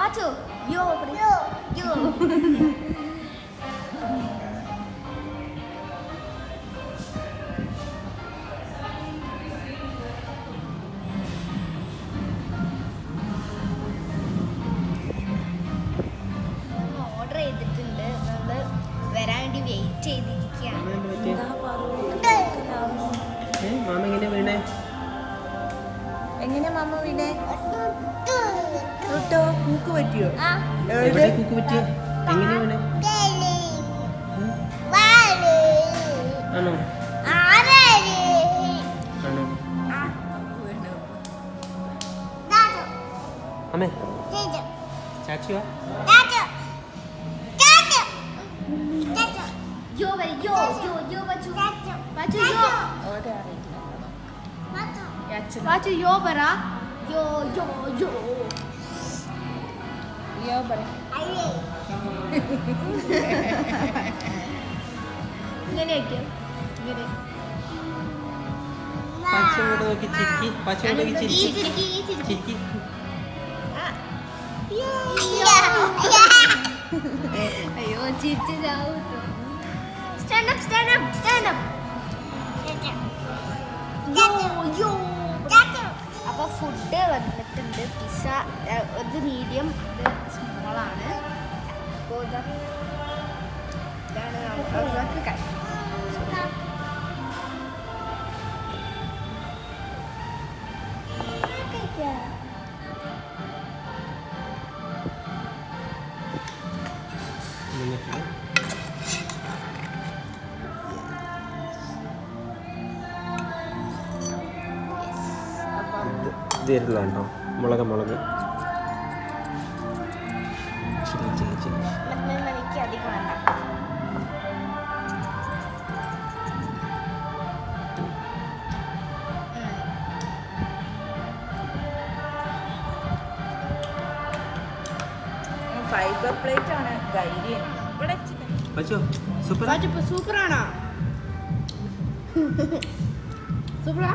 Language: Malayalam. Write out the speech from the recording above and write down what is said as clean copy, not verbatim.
Pacho, yo. ഓർഡർ ചെയ്തിട്ടുണ്ട്. നമ്മള് വരാൻ വേണ്ടി വെയിറ്റ് ചെയ്തിരിക്കുകയാണ്. മാമ എങ്ങനെ വീണേ? എങ്ങനെ മാമ വീണേ? ട്ടോ കൂക്ക് പറ്റിയോ? എവിടെ കുക്ക് പറ്റിയ? എങ്ങനെയാ വീണേ? ആണോ? ആണോ? അമ്മേ ചാച്ചിയോ? Yo, Pacho. Pacho, yo. Pacho, yo para. Yo. ഇങ്ങനെയൊക്കെ ഇങ്ങനെ പച്ചയോട് നോക്കി ചിരിക്കി. പച്ചയോട് നോക്കി ചിരിക്കി. അയ്യോ ചിരിച്ചു ചാവും. Stand up. അപ്പോൾ ഫുഡ് വന്നിട്ടുണ്ട്. പിസ്സ ഇത് മീഡിയം, ഇത് സ്മോളാണ്. അപ്പോൾ ഇതാണ് നമുക്ക് കഴിക്കും. ഇതേരുള്ളോ മുളക് എനിക്ക് അധികം വേണ്ട. ഫൈബർ പ്ലേറ്റ് ആണ് ധൈര്യം. ഇവിടെ സൂപ്പർ സൂപ്പറാണോ? സൂപ്പറാ